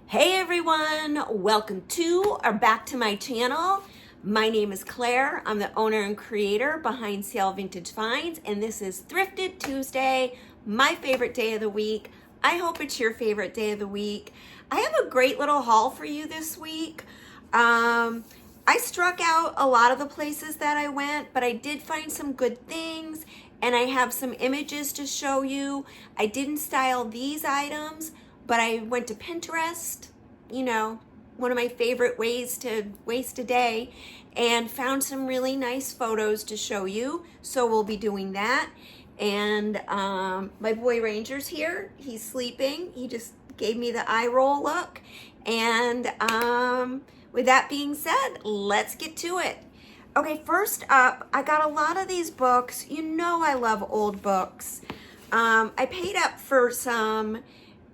Hey everyone, welcome to or back to my channel. My name is Claire. I'm the owner and creator behind Sale Vintage Finds, and this is Thrifted Tuesday, my favorite day of the week. I hope it's your favorite day of the week. I have a great little haul for you this week. I struck out a lot of the places that I went, but I did find some good things, and I have some images to show you. I didn't style these items, but I went to Pinterest, one of my favorite ways to waste a day, and found some really nice photos to show you. So we'll be doing that. And my boy Ranger's here. He's sleeping. He just gave me the eye roll look. And with that being said, let's get to it. Okay, first up, I got a lot of these books. You know I love old books. I paid up for some.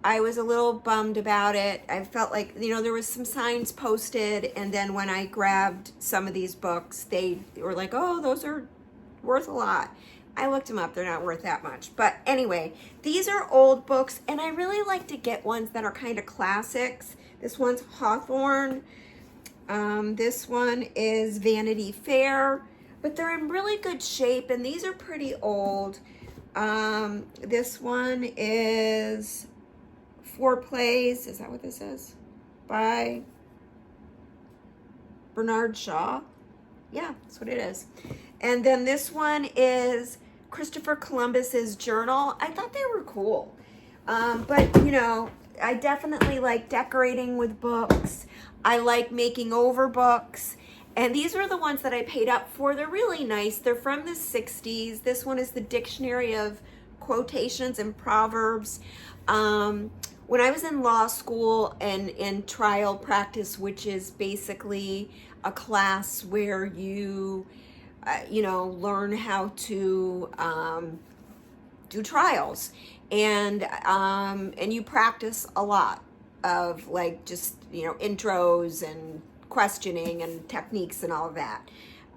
I was a little bummed about it. I felt like, there was some signs posted, and then when I grabbed some of these books, they were like, oh, those are worth a lot. I looked them up. They're not worth that much. But anyway, these are old books, and I really like to get ones that are kind of classics. This one's Hawthorne. This one is Vanity Fair, but they're in really good shape, and these are pretty old. This one is Four Plays, is that what this is? By Bernard Shaw. Yeah, that's what it is. And then this one is Christopher Columbus's journal. I thought they were cool. But I definitely like decorating with books. I like making over books. And these are the ones that I paid up for. They're really nice. They're from the 60s. This one is the Dictionary of Quotations and Proverbs. When I was in law school and in trial practice, which is basically a class where you, learn how to do trials, and you practice a lot of intros and questioning and techniques and all of that.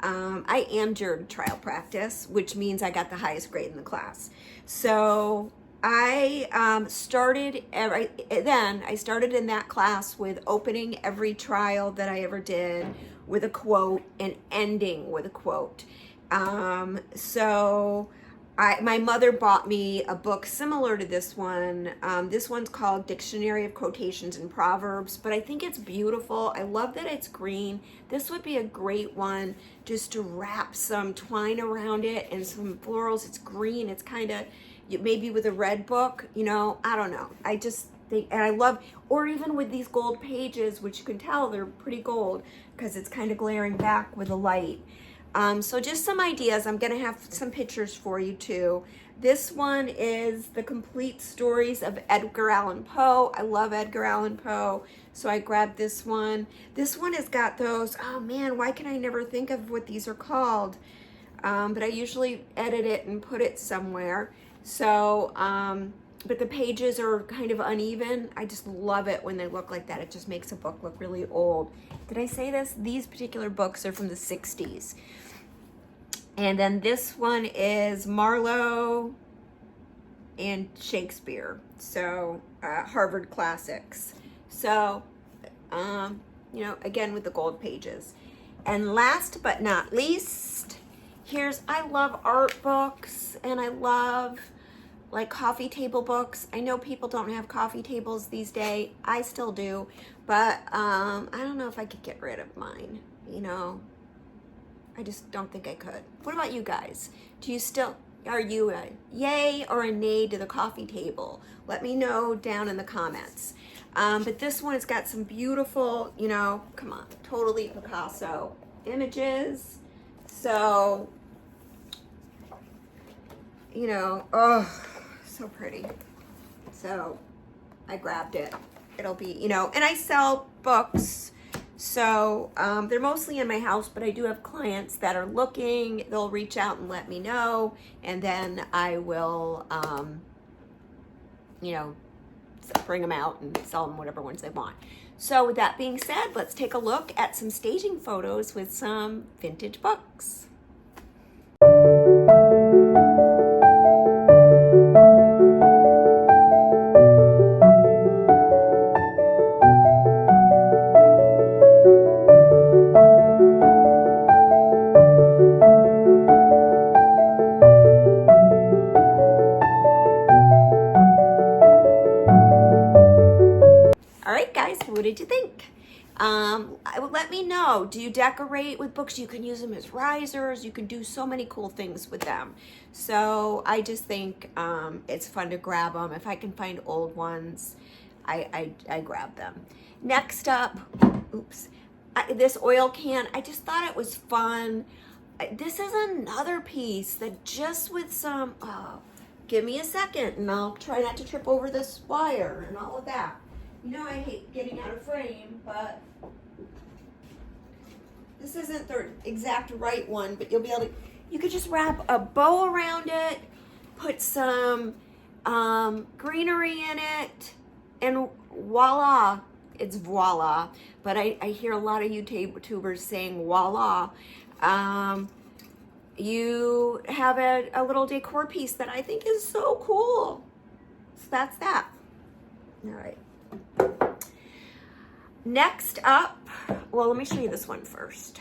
I am during trial practice, which means I got the highest grade in the class. So I started in that class with opening every trial that I ever did with a quote and ending with a quote. My mother bought me a book similar to this one. This one's called Dictionary of Quotations and Proverbs, but I think it's beautiful. I love that it's green. This would be a great one just to wrap some twine around it and some florals. It's green. It's kind of, maybe with a red book, I don't know. I just think, and I love, or even with these gold pages, which you can tell they're pretty gold because it's kind of glaring back with the light. So just some ideas. I'm going to have some pictures for you too. This one is The Complete Stories of Edgar Allan Poe. I love Edgar Allan Poe, so I grabbed this one. This one has got those, oh man, why can I never think of what these are called? But I usually edit it and put it somewhere. So, but the pages are kind of uneven. I just love it when they look like that. It just makes a book look really old. Did I say this? These particular books are from the 60s. And then this one is Marlowe and Shakespeare. So, Harvard Classics. So, again with the gold pages. And last but not least, I love art books, and I love coffee table books. I know people don't have coffee tables these days. I still do, but I don't know if I could get rid of mine. I just don't think I could. What about you guys? Are you a yay or a nay to the coffee table? Let me know down in the comments. But this one has got some beautiful, come on, totally Picasso images. So, oh, so pretty. So I grabbed it. It'll be, and I sell books. So they're mostly in my house, but I do have clients that are looking. They'll reach out and let me know, and then I will, bring them out and sell them whatever ones they want. So with that being said, let's take a look at some staging photos with some vintage books. What did you think? Let me know. Do you decorate with books? You can use them as risers. You can do so many cool things with them. So I just think it's fun to grab them. If I can find old ones, I grab them. Next up, oops, this oil can. I just thought it was fun. This is another piece that just with some, give me a second and I'll try not to trip over this wire and all of that. You know I hate getting out of frame, but this isn't the exact right one, but you'll be able to, you could just wrap a bow around it, put some greenery in it, and voila, it's voila. But I hear a lot of YouTubers saying voila. You have a little decor piece that I think is so cool. So that's that. All right. Next up, well, let me show you this one first.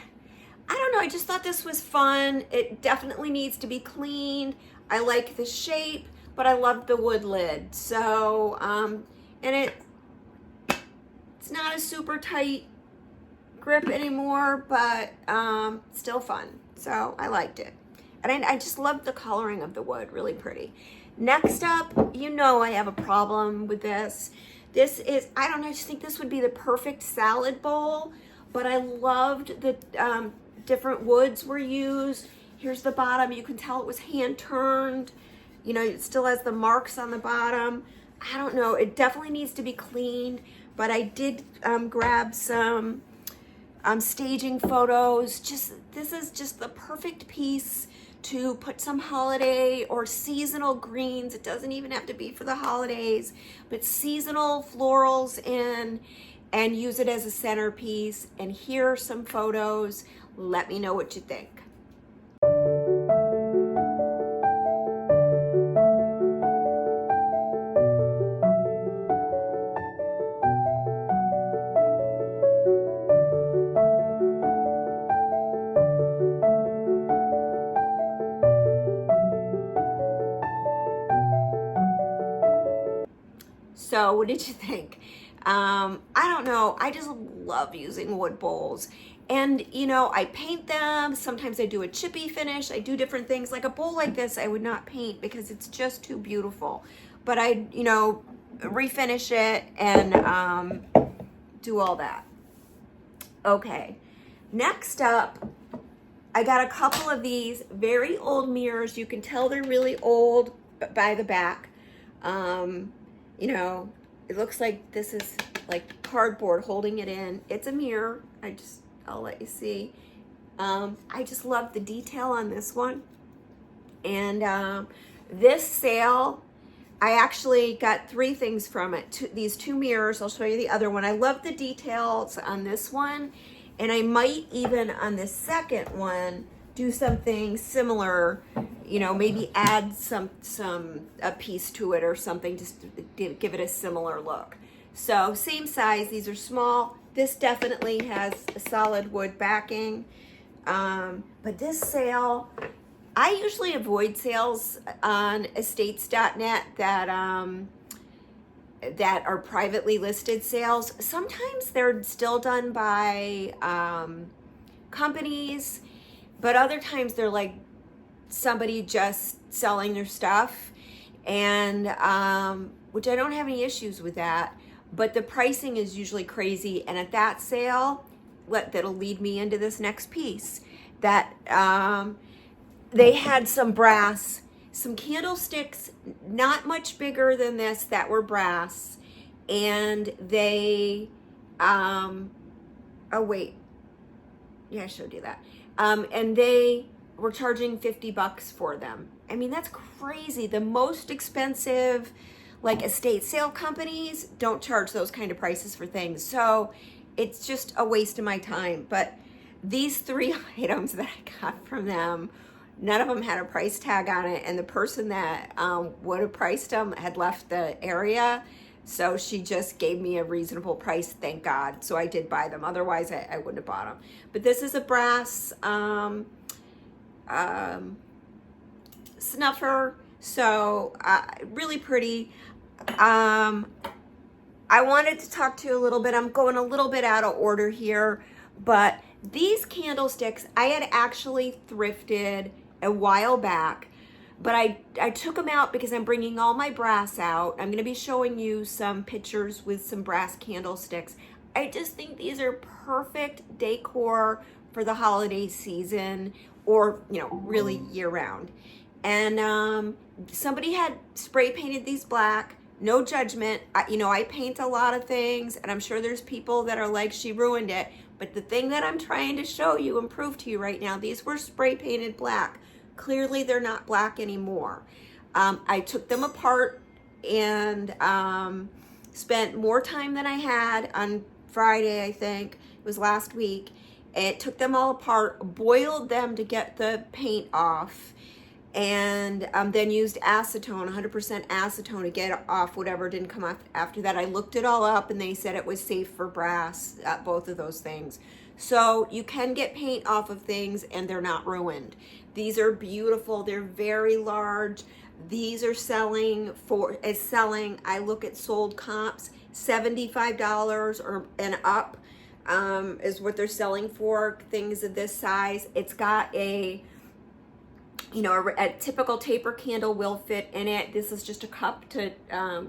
I don't know, I just thought this was fun. It definitely needs to be cleaned. I like the shape, but I love the wood lid. So, and it's not a super tight grip anymore, but still fun. So I liked it. And I just love the coloring of the wood, really pretty. Next up, you know I have a problem with this. This is, I don't know, I just think this would be the perfect salad bowl, but I loved the different woods were used. Here's the bottom. You can tell it was hand turned. You know, it still has the marks on the bottom. I don't know. It definitely needs to be cleaned, but I did grab some staging photos. This is just the perfect piece to put some holiday or seasonal greens. It doesn't even have to be for the holidays, but seasonal florals in and use it as a centerpiece. And here are some photos. Let me know what you think. So what did you think? I don't know. I just love using wood bowls. And, you know, I paint them. Sometimes I do a chippy finish. I do different things. Like a bowl like this, I would not paint because it's just too beautiful. But I, you know, refinish it and do all that. Okay. Next up, I got a couple of these very old mirrors. You can tell they're really old by the back. You know, it looks like this is like cardboard holding it in. It's a mirror. I'll let you see. I just love the detail on this one. And this sale, I actually got 3 things from it. These 2 mirrors. I'll show you the other one. I love the details on this one. And I might even on the second one do something similar, you know, maybe add a piece to it or something just to give it a similar look. So same size, these are small. This definitely has a solid wood backing. But this sale, I usually avoid sales on estates.net that are privately listed sales. Sometimes they're still done by companies, but other times they're like somebody just selling their stuff, and which I don't have any issues with that, but the pricing is usually crazy. And at that sale, that'll lead me into this next piece, that they had some brass, some candlesticks, not much bigger than this, that were brass, and they, oh wait, yeah, I showed you that. And they were charging $50 for them. I mean, that's crazy. The most expensive, like estate sale companies, don't charge those kind of prices for things. So it's just a waste of my time. But these 3 items that I got from them, none of them had a price tag on it. And the person that would have priced them had left the area. So she just gave me a reasonable price, thank God. So I did buy them. Otherwise, I wouldn't have bought them. But this is a brass snuffer. So really pretty. I I wanted to talk to you a little bit. I'm going a little bit out of order here, but these candlesticks I had actually thrifted a while back, but I took them out because I'm bringing all my brass out. I'm going to be showing you some pictures with some brass candlesticks. I just think these are perfect decor for the holiday season, or, you know, really year round. And somebody had spray painted these black. No judgment. I paint a lot of things, and I'm sure there's people that are like, she ruined it. But the thing that I'm trying to show you and prove to you right now, these were spray painted black. Clearly they're not black anymore. I took them apart and spent more time than I had on Friday, I think. It was last week. It took them all apart, boiled them to get the paint off, and then used acetone, 100% acetone, to get off whatever didn't come off after that. I looked it all up and they said it was safe for brass, both of those things. So you can get paint off of things and they're not ruined. These are beautiful. They're very large. These are selling, I look at sold comps, $75 or and up is what they're selling for things of this size. It's got a typical taper candle will fit in it. This is just a cup to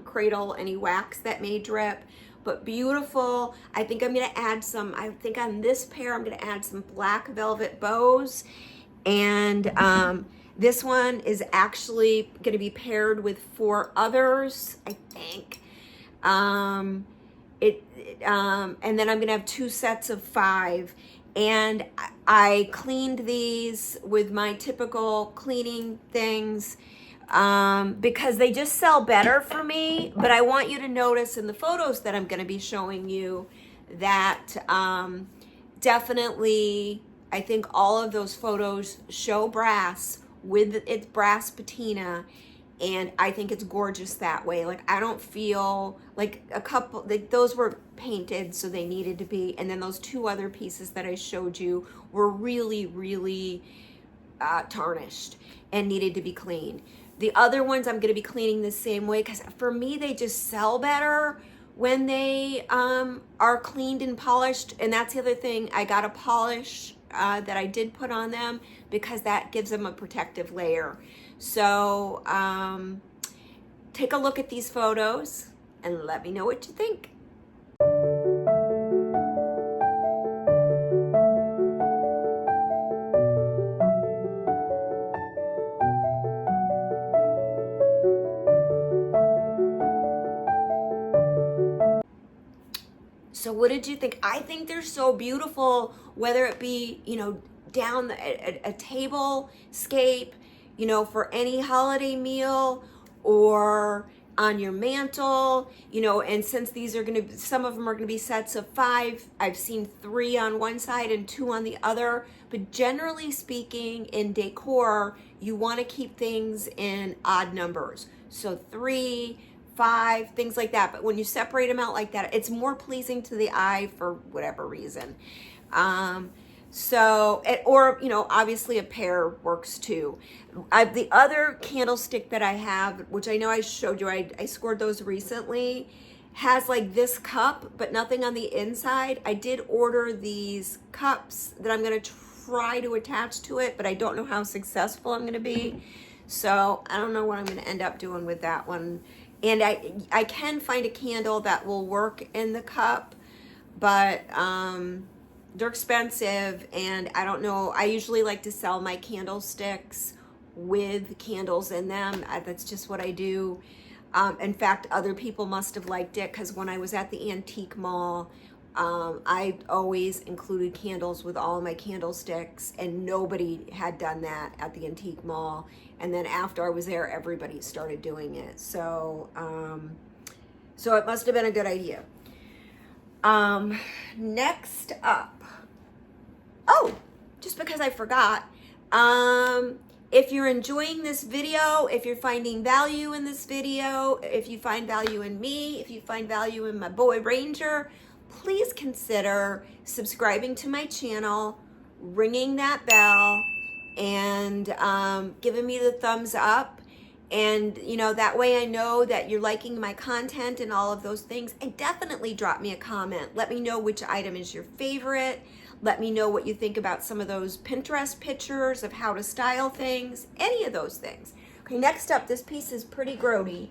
cradle any wax that may drip, but beautiful. I think I'm gonna add some, on this pair, I'm gonna add some black velvet bows. And this one is actually gonna be paired with 4 others, I think. And then I'm gonna have 2 sets of 5. And I cleaned these with my typical cleaning things because they just sell better for me. But I want you to notice in the photos that I'm going to be showing you that definitely, I think all of those photos show brass with its brass patina. And I think it's gorgeous that way. Like, I don't feel like those were painted, so they needed to be. And then those 2 other pieces that I showed you were really, really tarnished and needed to be cleaned. The other ones I'm going to be cleaning the same way, because for me, they just sell better when they are cleaned and polished. And that's the other thing. I got a polish that I did put on them because that gives them a protective layer. So take a look at these photos and let me know what you think. So what did you think? I think they're so beautiful, whether it be, down a table scape, for any holiday meal, or on your mantle, and since these are some of them are gonna be sets of 5, I've seen 3 on one side and 2 on the other, but generally speaking, in decor, you wanna keep things in odd numbers. So 3, 5, things like that. But when you separate them out like that, it's more pleasing to the eye for whatever reason. Obviously a pair works too. The other candlestick that I have, which I know I showed you, I scored those recently, has like this cup, but nothing on the inside. I did order these cups that I'm gonna try to attach to it, but I don't know how successful I'm gonna be. So I don't know what I'm gonna end up doing with that one. And I can find a candle that will work in the cup, but they're expensive, and I don't know. I usually like to sell my candlesticks with candles in them. That's just what I do. In fact, other people must have liked it, because when I was at the antique mall, I always included candles with all of my candlesticks, and nobody had done that at the antique mall. And then after I was there, everybody started doing it. So it must have been a good idea. Next up, just because I forgot, if you're enjoying this video, if you're finding value in this video, if you find value in me, if you find value in my boy Ranger, please consider subscribing to my channel, ringing that bell, and giving me the thumbs up. And, you know, that way I know that you're liking my content and all of those things. And definitely drop me a comment. Let me know which item is your favorite. Let me know what you think about some of those Pinterest pictures of how to style things, any of those things. Okay, next up, this piece is pretty grody,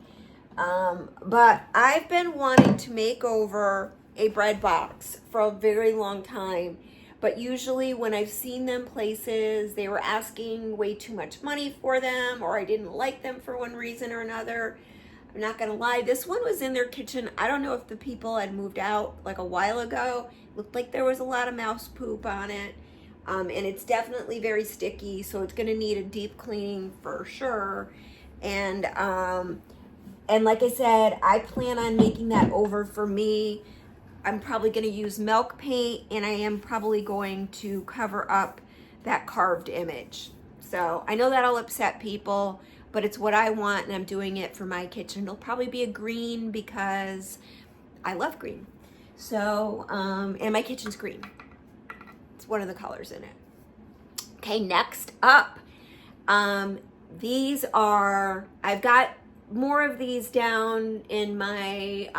but I've been wanting to make over a bread box for a very long time. But usually when I've seen them places, they were asking way too much money for them, or I didn't like them for one reason or another. I'm not gonna lie, this one was in their kitchen. I don't know if the people had moved out like a while ago. It looked like there was a lot of mouse poop on it. And it's definitely very sticky, so it's gonna need a deep cleaning for sure. And like I said, I plan on making that over for me. I'm probably going to use milk paint, and I am probably going to cover up that carved image. So I know that'll upset people, but it's what I want, and I'm doing it for my kitchen. It'll probably be a green because I love green. So, and my kitchen's green. It's one of the colors in it. Okay, next up, these are, I've got more of these down in my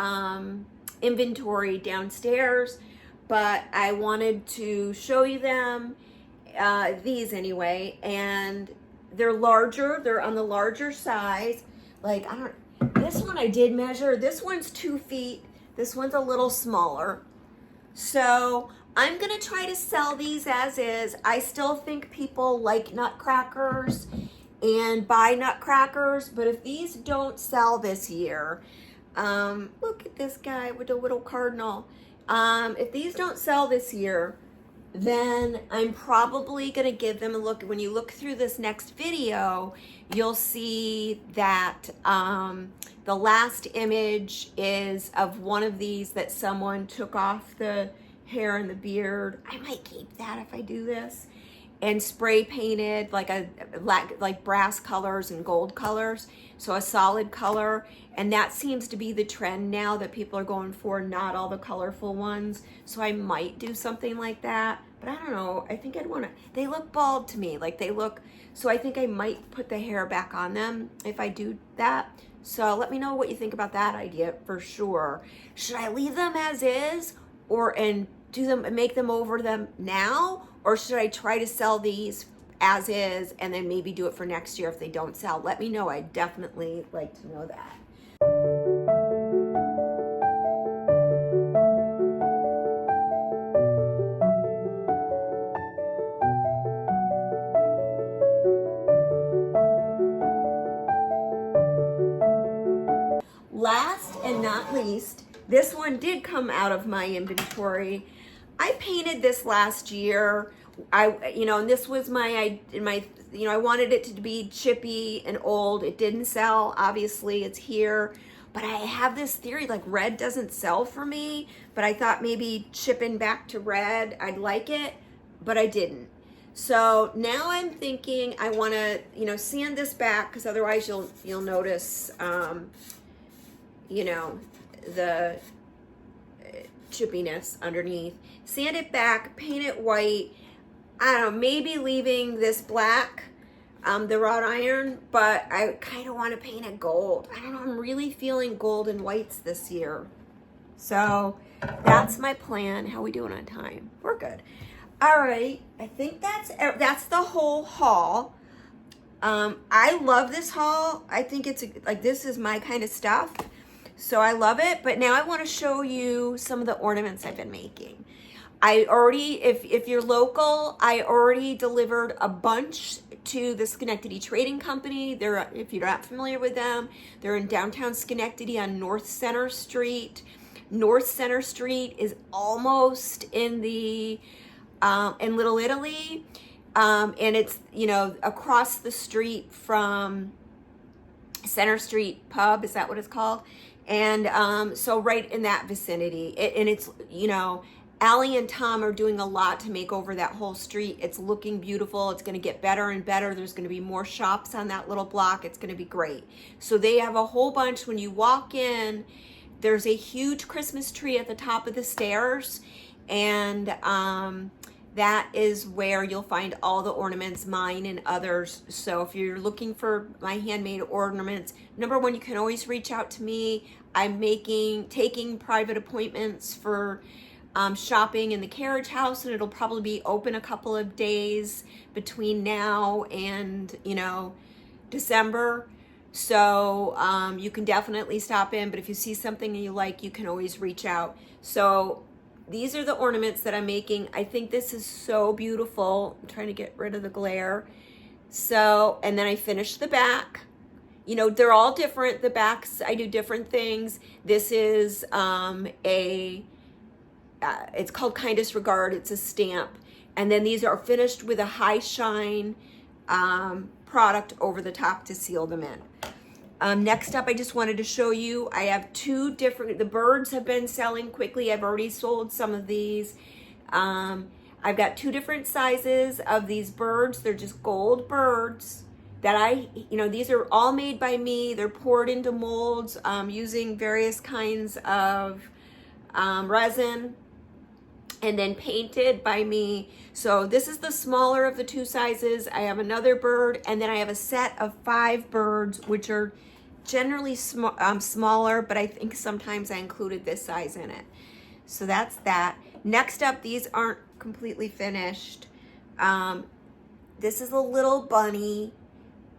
inventory downstairs, but I wanted to show you them, these anyway, and they're larger, they're on the larger size. Like, this one I did measure, this one's 2 feet, this one's a little smaller. So I'm gonna try to sell these as is. I still think people like nutcrackers and buy nutcrackers, but if these don't sell this year, look at this guy with the little cardinal. If these don't sell this year, then I'm probably gonna give them a look. When you look through this next video, you'll see that the last image is of one of these that someone took off the hair and the beard. I might keep that if I do this. And spray painted like brass colors and gold colors, so a solid color. And that seems to be the trend now that people are going for, not all the colorful ones. So I might do something like that, but I don't know. I think I'd want to, they look bald to me, like they look, so I think I might put the hair back on them if I do that. So let me know what you think about that idea for sure. Should I leave them as is, and do them and make them over them now? Or should I try to sell these as is and then maybe do it for next year if they don't sell? Let me know. I'd definitely like to know that. Last and not least, this one did come out of my inventory. I painted this last year. And this was I wanted it to be chippy and old. It didn't sell, obviously, it's here. But I have this theory, like red doesn't sell for me, but I thought maybe chipping back to red, I'd like it, but I didn't. So now I'm thinking I want to, sand this back, because otherwise you'll notice, the chippiness underneath. Sand it back, paint it white. I don't know, maybe leaving this black, the wrought iron, but I kind of want to paint it gold. I don't know, I'm really feeling gold and whites this year. So that's my plan. How we doing on time? We're good. All right, I think that's the whole haul. I love this haul. I think it's this is my kind of stuff. So I love it, but now I want to show you some of the ornaments I've been making. I already, if you're local, I already delivered a bunch to the Schenectady Trading Company. If you're not familiar with them, they're in downtown Schenectady on North Center Street. North Center Street is almost in Little Italy, and it's, across the street from Center Street Pub, is that what it's called? And so right in that vicinity, and it's, Allie and Tom are doing a lot to make over that whole street. It's looking beautiful. It's going to get better and better. There's going to be more shops on that little block. It's going to be great. So they have a whole bunch. When you walk in, there's a huge Christmas tree at the top of the stairs, and that is where you'll find all the ornaments, mine and others. So if you're looking for my handmade ornaments, number one, you can always reach out to me. I'm taking private appointments for shopping in the carriage house, and it'll probably be open a couple of days between now and, December. So you can definitely stop in, but if you see something you like, you can always reach out. So these are the ornaments that I'm making. I think this is so beautiful. I'm trying to get rid of the glare. So, and then I finished the back. They're all different. The backs, I do different things. This is it's called Kindest Regard. It's a stamp. And then these are finished with a high shine product over the top to seal them in. Next up, I just wanted to show you, I have two different, the birds have been selling quickly. I've already sold some of these. I've got two different sizes of these birds. They're just gold birds that these are all made by me. They're poured into molds using various kinds of resin and then painted by me. So this is the smaller of the two sizes. I have another bird, and then I have a set of 5 birds, which are generally smaller, but I think sometimes I included this size in it. So that's that. Next up, these aren't completely finished. This is a little bunny,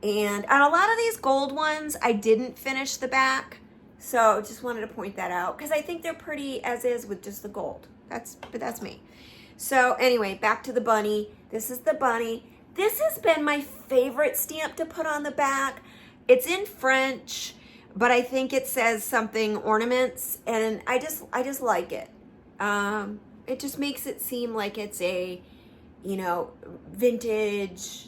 and on a lot of these gold ones, I didn't finish the back. So just wanted to point that out because I think they're pretty as is with just the gold. But that's me. So anyway, back to the bunny. This is the bunny. This has been my favorite stamp to put on the back. It's in French, but I think it says something ornaments, and I just like it. It just makes it seem like it's a, vintage,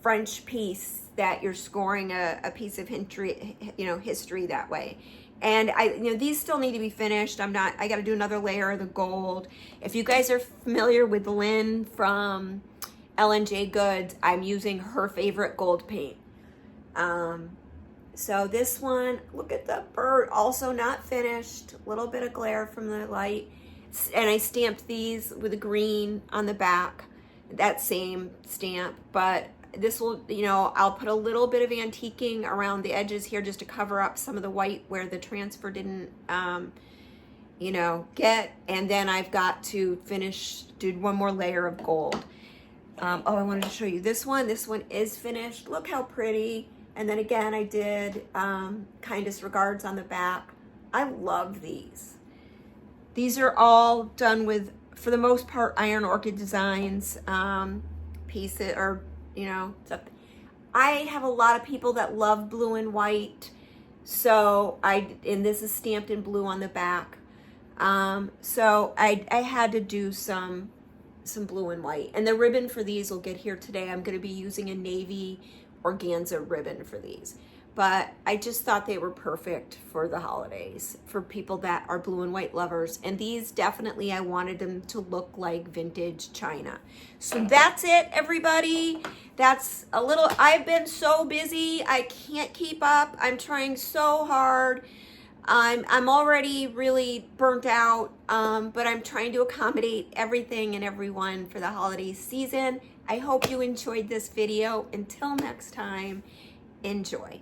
French piece that you're scoring a piece of history that way. And these still need to be finished. I got to do another layer of the gold. If you guys are familiar with Lynn from L&J Goods, I'm using her favorite gold paint. So this one, look at the bird, also not finished. A little bit of glare from the light. And I stamped these with a green on the back, that same stamp, but this will, I'll put a little bit of antiquing around the edges here just to cover up some of the white where the transfer didn't, get. And then I've got to do one more layer of gold. I wanted to show you this one. This one is finished. Look how pretty. And then again, I did Kindest Regards on the back. I love these. These are all done with, for the most part, Iron Orchid Designs pieces or stuff. I have a lot of people that love blue and white, so and this is stamped in blue on the back. So I had to do some blue and white, and the ribbon for these will get here today. I'm going to be using a navy organza ribbon for these, but I just thought they were perfect for the holidays for people that are blue and white lovers. And these definitely, I wanted them to look like vintage china. So that's it, everybody. That's a little, I've been so busy, I can't keep up. I'm trying so hard. I'm already really burnt out, but I'm trying to accommodate everything and everyone for the holiday season. I hope you enjoyed this video. Until next time, enjoy.